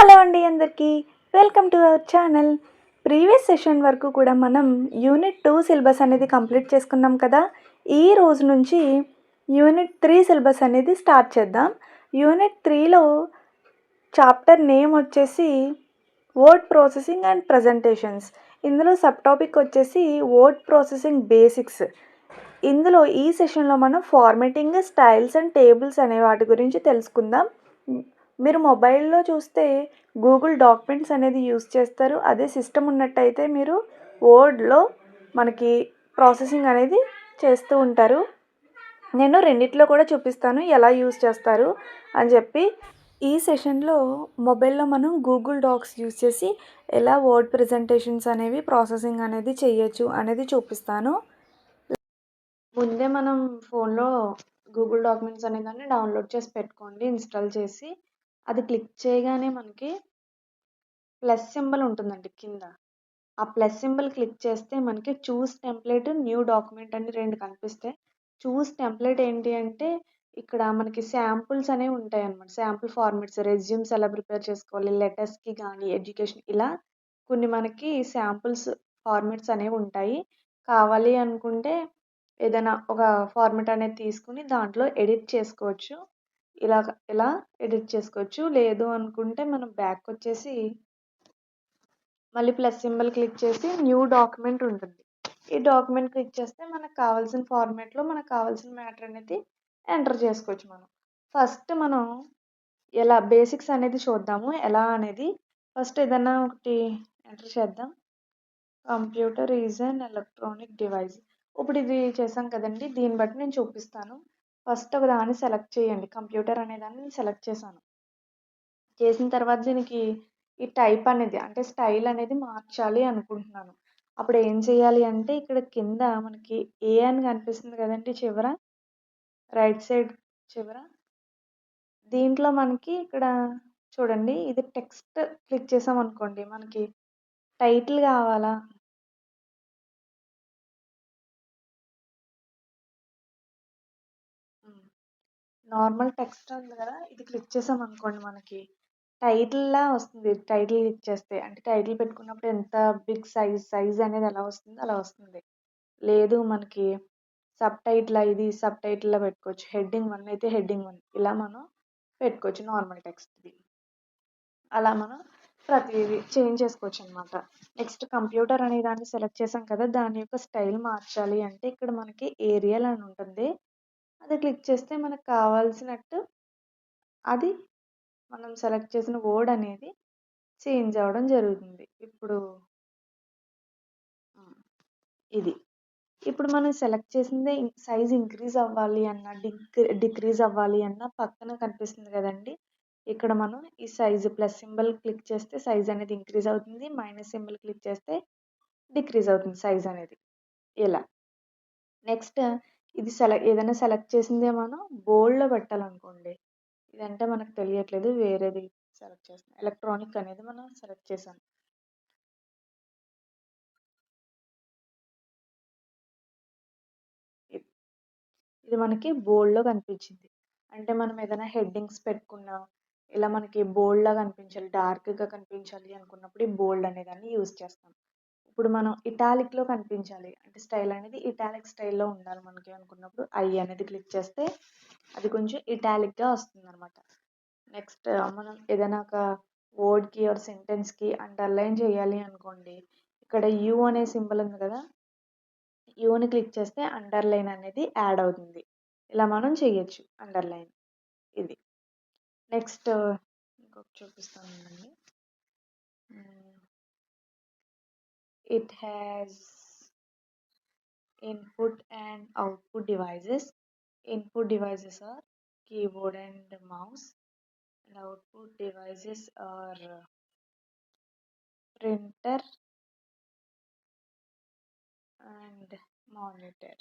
Hello అండి అందరికీ welcome to our channel. Previous session వరకు కూడా మనం యూనిట్ 2 సిలబస్ అనేది కంప్లీట్ చేసుకున్నాం కదా. ఈ రోజు నుంచి యూనిట్ 3 సిలబస్ అనేది స్టార్ట్ చేద్దాం. యూనిట్ 3లో చాప్టర్ నేమ్ వచ్చేసి వర్డ్ ప్రాసెసింగ్ అండ్ ప్రజెంటేషన్స్. ఇందులో సబ్ టాపిక్ వచ్చేసి వర్డ్ ప్రాసెసింగ్ బేసిక్స్. ఇందులో ఈ సెషన్లో మనం ఫార్మాటింగ్, స్టైల్స్ అండ్ టేబుల్స్ అనే వాటి గురించి తెలుసుకుందాం. మీరు మొబైల్లో చూస్తే గూగుల్ డాక్యుమెంట్స్ అనేది యూస్ చేస్తారు. అదే సిస్టమ్ ఉన్నట్టయితే మీరు వర్డ్లో మనకి ప్రాసెసింగ్ అనేది చేస్తూ ఉంటారు. నేను రెండిట్లో కూడా చూపిస్తాను ఎలా యూస్ చేస్తారు అని చెప్పి. ఈ సెషన్లో మొబైల్లో మనం గూగుల్ డాక్స్ యూస్ చేసి ఎలా వర్డ్ ప్రజెంటేషన్స్ అనేవి ప్రాసెసింగ్ అనేది చేయొచ్చు అనేది చూపిస్తాను. ముందే మనం ఫోన్లో గూగుల్ డాక్యుమెంట్స్ అనే దాన్ని డౌన్లోడ్ చేసి పెట్టుకోండి, ఇన్స్టాల్ చేసి. అది క్లిక్ చేయగానే మనకి ప్లస్ సింబల్ ఉంటుందండి కింద. ఆ ప్లస్ సింబల్ క్లిక్ చేస్తే మనకి చూస్ టెంప్లెట్, న్యూ డాక్యుమెంట్ అని 2 కనిపిస్తాయి. చూస్ టెంప్లెట్ ఏంటి అంటే ఇక్కడ మనకి శాంపుల్స్ అనేవి ఉంటాయి అన్నమాట. శాంపుల్ ఫార్మాట్స్, రెజ్యూమ్స్ ఎలా ప్రిపేర్ చేసుకోవాలి, లెటర్స్కి కానీ ఎడ్యుకేషన్ ఇలా కొన్ని మనకి శాంపుల్స్ ఫార్మాట్స్ అనేవి ఉంటాయి. కావాలి అనుకుంటే ఏదైనా ఒక ఫార్మాట్ అనేది తీసుకుని దాంట్లో ఎడిట్ చేసుకోవచ్చు. ఇలా ఎడిట్ చేసుకోవచ్చు. లేదు అనుకుంటే మనం బ్యాక్ వచ్చేసి మళ్ళీ ప్లస్ సింబల్ క్లిక్ చేసి న్యూ డాక్యుమెంట్ ఉంటుంది. ఈ డాక్యుమెంట్ క్లిక్ చేస్తే మనకు కావాల్సిన ఫార్మాట్లో మనకు కావాల్సిన మ్యాటర్ అనేది ఎంటర్ చేసుకోవచ్చు. ఫస్ట్ మనం ఎలా బేసిక్స్ అనేది చూద్దాము ఎలా అనేది. ఫస్ట్ ఏదైనా ఒకటి ఎంటర్ చేద్దాం. Computer is an electronic device. ఇప్పుడు ఇది చేసాం కదండి, దీన్ని బట్టి నేను చూపిస్తాను. ఫస్ట్ ఒక దాన్ని సెలెక్ట్ చేయండి. కంప్యూటర్ అనే దాన్ని నేను సెలెక్ట్ చేశాను. చేసిన తర్వాత దీనికి ఈ టైప్ అనేది అంటే స్టైల్ అనేది మార్చాలి అనుకుంటున్నాను. అప్పుడు ఏం చేయాలి అంటే ఇక్కడ కింద మనకి ఏ అని కనిపిస్తుంది కదండి చివర, రైట్ సైడ్ చివర. దీంట్లో మనకి ఇక్కడ చూడండి, ఇది టెక్స్ట్ క్లిక్ చేసాం అనుకోండి, మనకి టైటిల్ కావాలా, నార్మల్ టెక్స్ట్ ఉంది కదా, ఇది క్లిక్ చేసాం అనుకోండి మనకి టైటిల్లా వస్తుంది. టైటిల్ క్లిక్ చేస్తే అంటే టైటిల్ పెట్టుకున్నప్పుడు ఎంత బిగ్ సైజ్ అనేది ఎలా వస్తుందో అలా వస్తుంది. లేదు మనకి సబ్ టైటిల్ ఇది సబ్ టైటిల్లో పెట్టుకోవచ్చు. హెడ్డింగ్ 1 అయితే హెడ్డింగ్ 1 ఇలా మనం పెట్టుకోవచ్చు నార్మల్ టెక్స్ట్ది. అలా మనం ప్రతిదీ చేంజ్ చేసుకోవచ్చు అనమాట. నెక్స్ట్ కంప్యూటర్ అనే దాన్ని సెలెక్ట్ చేసాం కదా, దాని యొక్క స్టైల్ మార్చాలి అంటే ఇక్కడ మనకి ఏరియల్ అని ఉంటుంది. అది క్లిక్ చేస్తే మనకు కావాల్సినట్టు అది మనం సెలెక్ట్ చేసిన వర్డ్ అనేది చేంజ్ అవ్వడం జరుగుతుంది. ఇప్పుడు ఇది ఇప్పుడు మనం సెలెక్ట్ చేసిందే సైజ్ ఇంక్రీజ్ అవ్వాలి అన్నా డిక్రీజ్ అవ్వాలి అన్నా పక్కన కనిపిస్తుంది కదండి, ఇక్కడ మనం ఈ సైజు ప్లస్ సింబల్ క్లిక్ చేస్తే సైజ్ అనేది ఇంక్రీజ్ అవుతుంది, మైనస్ సింబల్ క్లిక్ చేస్తే డిక్రీజ్ అవుతుంది సైజ్ అనేది. ఇలా నెక్స్ట్ ఇది ఏదైనా సెలెక్ట్ చేసిందే మనం బోల్డ్లో పెట్టాలనుకోండి, ఇదంటే మనకు తెలియట్లేదు, వేరేది సెలెక్ట్ చేస్తాం. ఎలక్ట్రానిక్ అనేది మనం సెలెక్ట్ చేసాం. ఇది మనకి బోల్డ్లో కనిపించింది. అంటే మనం ఏదైనా హెడ్డింగ్స్ పెట్టుకున్నా ఇలా మనకి బోల్డ్లా కనిపించాలి, డార్క్గా కనిపించాలి అనుకున్నప్పుడు ఈ బోల్డ్ అనే దాన్ని యూజ్ చేస్తాం. ఇప్పుడు మనం ఇటాలిక్లో కనిపించాలి అంటే స్టైల్ అనేది ఇటాలిక్ స్టైల్లో ఉండాలి మనకి అనుకున్నప్పుడు ఐ అనేది క్లిక్ చేస్తే అది కొంచెం ఇటాలిక్గా వస్తుంది అనమాట. నెక్స్ట్ మనం ఏదైనా ఒక వర్డ్కి ఆర్ సెంటెన్స్కి అండర్లైన్ చేయాలి అనుకోండి, ఇక్కడ యూ అనే సింబల్ ఉంది కదా, యూని క్లిక్ చేస్తే అండర్లైన్ అనేది యాడ్ అవుతుంది. ఇలా మనం చేయొచ్చు అండర్లైన్. ఇది నెక్స్ట్ ఇంకొక చూపిస్తానండి. It has input and output devices. Input devices are keyboard and mouse, and output devices are printer and monitor.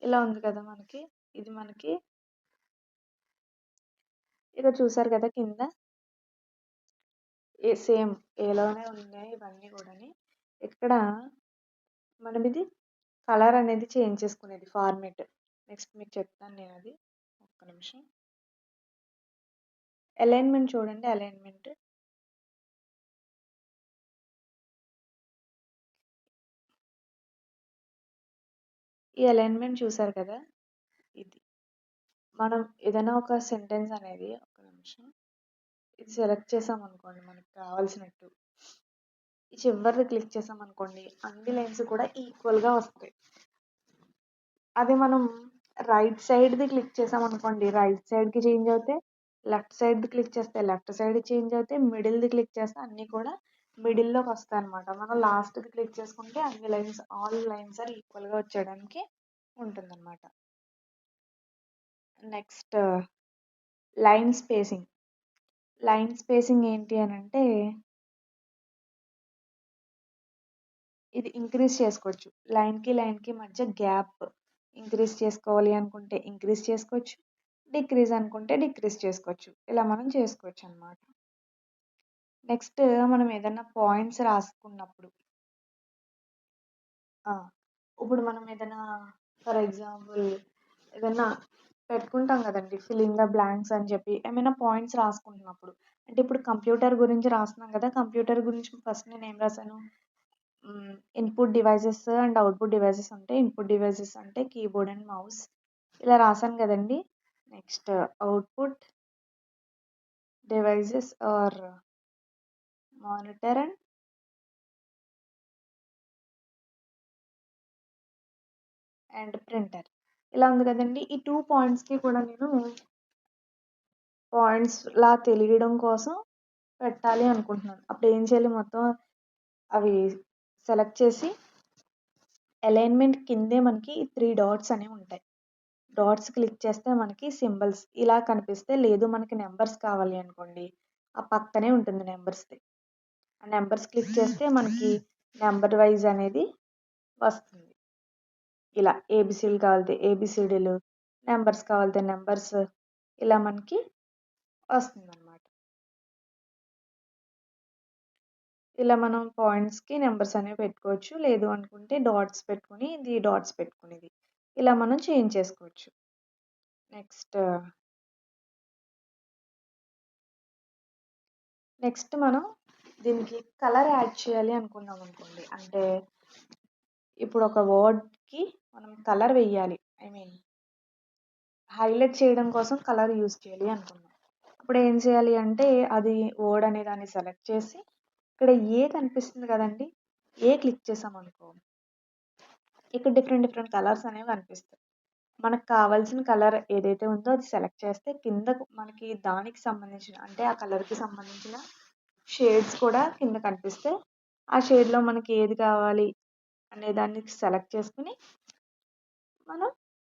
ఇలా ఉంది కదా మనకి. ఇది మనకి ఇక్కడ చూసారు కదా కింద సేమ్ ఏలోనే ఉన్నాయి ఇవన్నీ కూడా. ఇక్కడ మనం ఇది కలర్ అనేది చేంజ్ చేసుకునేది ఫార్మేట్. నెక్స్ట్ మీకు చెప్తాను నేను అది, ఒక్క నిమిషం. అలైన్మెంట్ చూడండి. అలైన్మెంట్ ఈ అలైన్మెంట్ చూసారు కదా, ఇది మనం ఏదైనా ఒక సెంటెన్స్ అనేది, ఒక నిమిషం, ఇది సెలెక్ట్ చేసాం అనుకోండి మనకు కావాల్సినట్టు, ఈ చివరిది క్లిక్ చేసాం అనుకోండి, అన్ని లైన్స్ కూడా ఈక్వల్గా వస్తాయి. అదే మనం రైట్ సైడ్ది క్లిక్ చేసాం అనుకోండి, రైట్ సైడ్కి చేంజ్ అవుతాయి. లెఫ్ట్ సైడ్ది క్లిక్ చేస్తే లెఫ్ట్ సైడ్ చేంజ్ అవుతాయి. మిడిల్ది క్లిక్ చేస్తే అన్నీ కూడా మిడిల్లోకి వస్తాయి అనమాట. మనం లాస్ట్ది క్లిక్ చేసుకుంటే అన్ని లైన్స్, ఆల్ లైన్స్ ఆర్ ఈక్వల్గా వచ్చేయడానికి ఉంటుందన్నమాట. Next line spacing. Line spacing ఏంటి అని అంటే, ఇది ఇంక్రీజ్ చేసుకోవచ్చు. లైన్కి లైన్కి మధ్య గ్యాప్ ఇంక్రీజ్ చేసుకోవాలి అనుకుంటే ఇంక్రీజ్ చేసుకోవచ్చు, డిక్రీజ్ అనుకుంటే డిక్రీజ్ చేసుకోవచ్చు. ఇలా మనం చేసుకోవచ్చు అనమాట. నెక్స్ట్ మనం ఏదైనా పాయింట్స్ రాసుకున్నప్పుడు, ఇప్పుడు మనం ఏదైనా ఫర్ ఎగ్జాంపుల్ ఏదైనా పెట్టుకుంటాం కదండి, ఫిల్లింగ్ ద బ్లాంక్స్ అని చెప్పి ఏమైనా పాయింట్స్ రాసుకుంటున్నప్పుడు, అంటే ఇప్పుడు కంప్యూటర్ గురించి రాస్తున్నాం కదా, కంప్యూటర్ గురించి ఫస్ట్ నేను ఏం రాశాను, input devices and output devices ఉంటాయి. ఇన్పుట్ డివైజెస్ అంటే కీబోర్డ్ అండ్ మౌస్, ఇలా రాశాను కదండి. Next output devices are monitor and printer, ఇలా ఉంది కదండి. ఈ 2 పాయింట్స్కి కూడా నేను పాయింట్స్ లా తెలియడం కోసం పెట్టాలి అనుకుంటున్నాను. అప్పుడు ఏం చేయాలి, మొత్తం అవి సెలెక్ట్ చేసి అలైన్మెంట్ కిందే మనకి 3 డాట్స్ అనేవి ఉంటాయి. డాట్స్ క్లిక్ చేస్తే మనకి సింబల్స్ ఇలా కనిపిస్తే, లేదు మనకి నెంబర్స్ కావాలి అనుకోండి, ఆ పక్కనే ఉంటుంది నెంబర్స్ది. ఆ నెంబర్స్ క్లిక్ చేస్తే మనకి నెంబర్ వైజ్ అనేది వస్తుంది. ఇలా ఏబిసిలు కావాలితే ఏబిసిడీలు, నెంబర్స్ కావాలితే నెంబర్స్, ఇలా మనకి వస్తుంది అనమాట. ఇలా మనం పాయింట్స్కి నెంబర్స్ అనేవి పెట్టుకోవచ్చు. లేదు అనుకుంటే డాట్స్ పెట్టుకుని ఇది డాట్స్ పెట్టుకునేది, ఇలా మనం చేంజ్ చేసుకోవచ్చు. నెక్స్ట్ మనం దీనికి కలర్ యాడ్ చేయాలి అనుకున్నాం అనుకోండి, అంటే ఇప్పుడు ఒక వర్డ్కి మనం కలర్ వేయాలి, ఐ మీన్ హైలైట్ చేయడం కోసం కలర్ యూజ్ చేయాలి అనుకున్నాం. అప్పుడు ఏం చేయాలి అంటే, అది వర్డ్ అనే దాన్ని సెలెక్ట్ చేసి ఇక్కడ ఏ కనిపిస్తుంది కదండి, ఏ క్లిక్ చేసాం అనుకో, ఇక్కడ డిఫరెంట్ డిఫరెంట్ కలర్స్ అనేవి కనిపిస్తాయి. మనకు కావాల్సిన కలర్ ఏదైతే ఉందో అది సెలెక్ట్ చేస్తే కింద మనకి దానికి సంబంధించిన, అంటే ఆ కలర్కి సంబంధించిన షేడ్స్ కూడా కింద కనిపిస్తే, ఆ షేడ్లో మనకి ఏది కావాలి అనే దాన్ని సెలెక్ట్ చేసుకుని మనం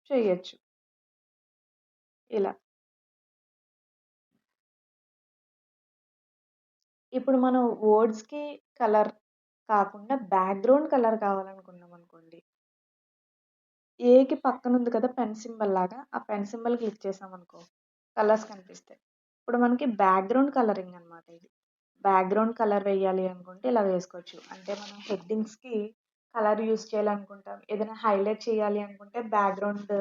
చేయొచ్చు ఇలా. ఇప్పుడు మనం వర్డ్స్కి కలర్ కాకుండా బ్యాక్గ్రౌండ్ కలర్ కావాలనుకున్నాం అనుకోండి, ఏకి పక్కన ఉంది కదా పెన్ సింబల్ లాగా, ఆ పెన్ సింబల్ క్లిక్ చేసాం అనుకో కలర్స్ కనిపిస్తాయి. ఇప్పుడు మనకి బ్యాక్గ్రౌండ్ కలరింగ్ అనమాట ఇది. బ్యాక్గ్రౌండ్ కలర్ వేయాలి అనుకుంటే ఇలా వేసుకోవచ్చు. అంటే మనం హెడ్డింగ్స్కి కలర్ యూస్ చేయాలనుకుంటాం, ఏదైనా హైలైట్ చేయాలి అనుకుంటే బ్యాక్గ్రౌండ్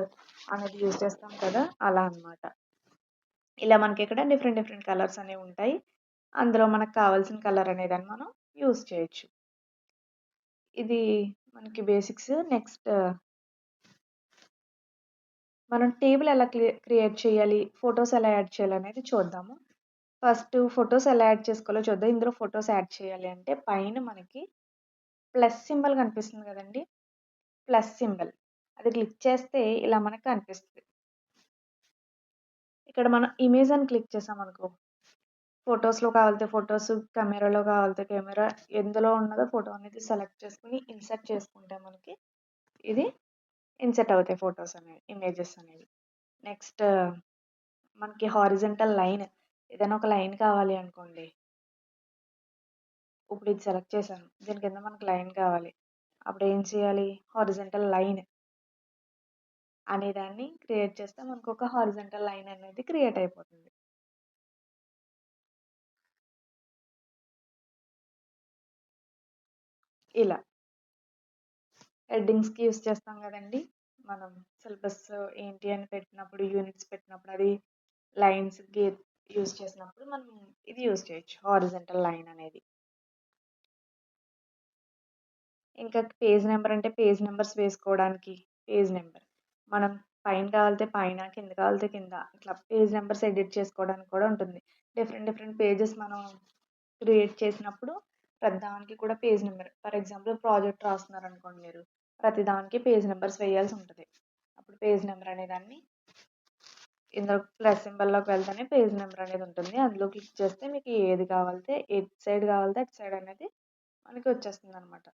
అనేది యూస్ చేస్తాం కదా, అలా అనమాట. ఇలా మనకి ఇక్కడ డిఫరెంట్ డిఫరెంట్ కలర్స్ అనేవి ఉంటాయి. అందులో మనకు కావాల్సిన కలర్ అనేదాన్ని మనం యూస్ చేయొచ్చు. ఇది మనకి బేసిక్స్. నెక్స్ట్ మనం టేబుల్ ఎలా క్రియేట్ చేయాలి, ఫొటోస్ ఎలా యాడ్ చేయాలి అనేది చూద్దాము. ఫస్ట్ ఫొటోస్ ఎలా యాడ్ చేసుకోవాలో చూద్దాం. ఇందులో ఫొటోస్ యాడ్ చేయాలి అంటే పైన మనకి ప్లస్ సింబల్ కనిపిస్తుంది కదండి, ప్లస్ సింబల్ అది క్లిక్ చేస్తే ఇలా మనకు కనిపిస్తుంది. ఇక్కడ మనం ఇమేజ్ అని క్లిక్ చేసాం అనుకో, ఫొటోస్లో కావాలితే ఫొటోస్, కెమెరాలో కావాలితే కెమెరా, ఎందులో ఉన్నదో ఫోటో అనేది సెలెక్ట్ చేసుకుని ఇన్సర్ట్ చేసుకుంటే మనకి ఇది ఇన్సర్ట్ అవుతాయి ఫొటోస్ అనేవి, ఇమేజెస్ అనేవి. నెక్స్ట్ మనకి హారిజంటల్ లైన్, ఏదైనా ఒక లైన్ కావాలి అనుకోండి, ఇప్పుడు ఇది సెలెక్ట్ చేశాను, దీని కింద మనకి లైన్ కావాలి, అప్పుడు ఏం చేయాలి, హారిజంటల్ లైన్ అనే దాన్ని క్రియేట్ చేస్తే మనకు ఒక హారిజంటల్ లైన్ అనేది క్రియేట్ అయిపోతుంది. ఇలా హెడ్డింగ్స్కి యూస్ చేస్తాం కదండి, మనం సిలబస్ ఏంటి అని పెట్టినప్పుడు, యూనిట్స్ పెట్టినప్పుడు అది లైన్స్ యూజ్ చేసినప్పుడు మనం ఇది యూజ్ చేయొచ్చు, హారిజంటల్ లైన్ అనేది. ఇంకా పేజ్ నెంబర్ అంటే పేజ్ నెంబర్స్ వేసుకోవడానికి పేజ్ నెంబర్, మనం పైన కావాలితే పైన, కింద కావాలితే కింద, ఇట్లా పేజ్ నెంబర్స్ ఎడిట్ చేసుకోవడానికి కూడా ఉంటుంది. డిఫరెంట్ పేజెస్ మనం క్రియేట్ చేసినప్పుడు ప్రతిదానికి కూడా page number, for example project రాస్తున్నారు అనుకోండి మీరు, ప్రతి దానికి పేజ్ నెంబర్స్ వేయాల్సి ఉంటుంది. అప్పుడు పేజ్ నెంబర్ అనే దాన్ని ఇందులో ప్లస్ సింబల్లోకి వెళ్తేనే పేజ్ నెంబర్ అనేది ఉంటుంది. అందులో క్లిక్ చేస్తే మీకు ఏది కావాలితే ఎటు సైడ్ కావాలితే అటు సైడ్ అనేది మనకి వచ్చేస్తుంది అనమాట.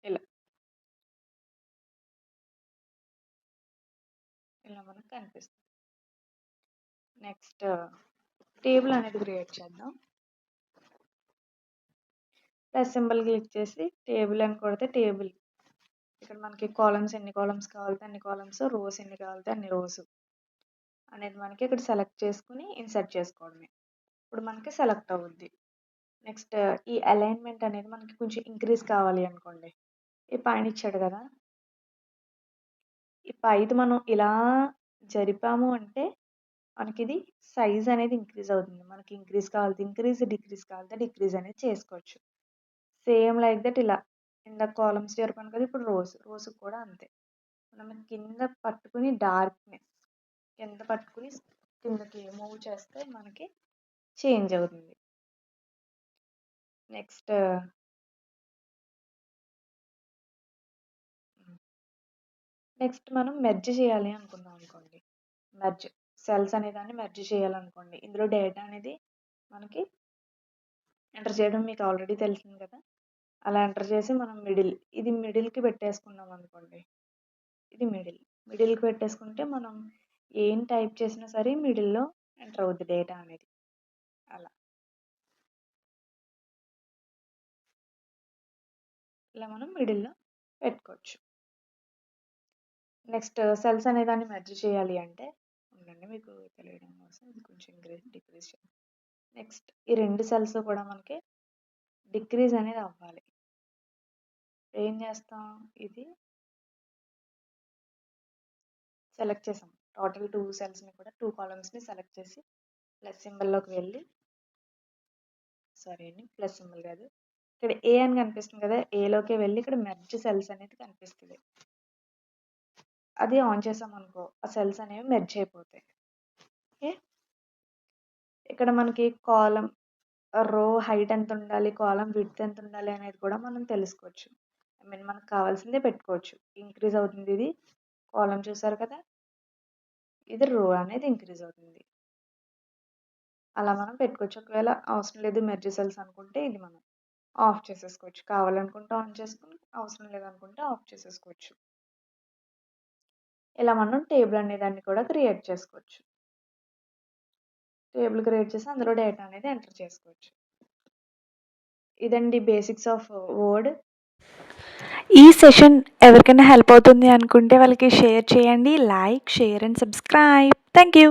ఇలా ఇలా మనకు కనిపిస్తుంది. నెక్స్ట్ టేబుల్ అనేది క్రియేట్ చేద్దాం. ప్లస్ సింబల్ క్లిక్ చేసి టేబుల్ అని కొడితే టేబుల్, ఇక్కడ మనకి కాలమ్స్ ఎన్ని కాలమ్స్ కావాలితే అన్ని కాలమ్స్, రోస్ ఎన్ని కావాలితే అన్ని రోస్ అనేది మనకి ఇక్కడ సెలెక్ట్ చేసుకుని ఇన్సర్ట్ చేసుకోవడమే. ఇప్పుడు మనకి సెలెక్ట్ అవుద్ది. నెక్స్ట్ ఈ అలైన్మెంట్ అనేది మనకి కొంచెం ఇంక్రీజ్ కావాలి అనుకోండి, ఈ పైన ఇచ్చాడు కదా, ఈ పైది మనం ఇలా జరిపాము అంటే మనకి ఇది సైజ్ అనేది ఇంక్రీజ్ అవుతుంది. మనకి ఇంక్రీజ్ కావాలితే ఇంక్రీజ్, డిక్రీజ్ కావాలితే డిక్రీజ్ అనేది చేసుకోవచ్చు. సేమ్ లైక్ దట్ ఇలా కింద కాలమ్స్ జరిపాను కదా, ఇప్పుడు రోస్ కూడా అంతే. మనం కింద పట్టుకుని డార్క్నెస్ కింద పట్టుకుని కిందకి మూవ్ చేస్తే మనకి చేంజ్ అవుతుంది. నెక్స్ట్ మనం మెర్జ్ చేయాలి అనుకున్నాం అనుకోండి, మెర్జ్ సెల్స్ అనే దాన్ని మెర్జ్ చేయాలనుకోండి, ఇందులో డేటా అనేది మనకి ఎంటర్ చేయడం మీకు ఆల్రెడీ తెలిసింది కదా, అలా ఎంటర్ చేసి మనం ఇది మిడిల్కి పెట్టేసుకున్నాం అనుకోండి, ఇది మిడిల్కి పెట్టేసుకుంటే మనం ఏం టైప్ చేసినా సరే మిడిల్లో ఎంటర్ అవుద్ది డేటా అనేది. అలా ఇలా మనం మిడిల్లో పెట్టుకోవచ్చు. నెక్స్ట్ సెల్స్ అనే దాన్ని మెర్జ్ చేయాలి అంటే ఉండండి, మీకు తెలియడం కోసం ఇది కొంచెం డిక్రీజ్ చేయాలి. నెక్స్ట్ ఈ రెండు సెల్స్ కూడా మనకి డిక్రీజ్ అనేది అవ్వాలి. ఏం చేస్తాం, ఇది సెలెక్ట్ చేసాం, టోటల్ 2 సెల్స్ని కూడా 2 కాలమ్స్ని సెలెక్ట్ చేసి ప్లస్ సింబల్లోకి వెళ్ళి, సారీ అండి ప్లస్ సింబల్ కాదు, ఇక్కడ ఏ అని కనిపిస్తుంది కదా, ఏలోకి వెళ్ళి ఇక్కడ మెర్జ్ సెల్స్ అనేది కనిపిస్తుంది. అది ఆన్ చేసాం అనుకో, ఆ సెల్స్ అనేవి మెర్జ్ అయిపోతాయి. ఓకే, ఇక్కడ మనకి కాలం రో హైట్ ఎంత ఉండాలి, కాలం విడ్త్ ఎంత ఉండాలి అనేది కూడా మనం తెలుసుకోవచ్చు. మనకు కావాల్సిందే పెట్టుకోవచ్చు. ఇంక్రీజ్ అవుతుంది ఇది కాలం, చూసారు కదా, ఇది రో అనేది ఇంక్రీజ్ అవుతుంది. అలా మనం పెట్టుకోవచ్చు. ఒకవేళ అవసరం లేదు మెర్జ్ సెల్స్ అనుకుంటే ఇది మనం ఆఫ్ చేసేసుకోవచ్చు. కావాలనుకుంటే ఆన్ చేసుకుని, అవసరం లేదనుకుంటే ఆఫ్ చేసేసుకోవచ్చు. ఇలా మనం టేబుల్ అనే దాన్ని కూడా క్రియేట్ చేసుకోవచ్చు. టేబుల్ క్రియేట్ చేసి అందులో డేటా అనేది ఎంటర్ చేసుకోవచ్చు. ఇదండి బేసిక్స్ ఆఫ్ వర్డ్. ఈ సెషన్ ఎవరికైనా హెల్ప్ అవుతుంది అనుకుంటే వాళ్ళకి షేర్ చేయండి. Like, share and subscribe. Thank you.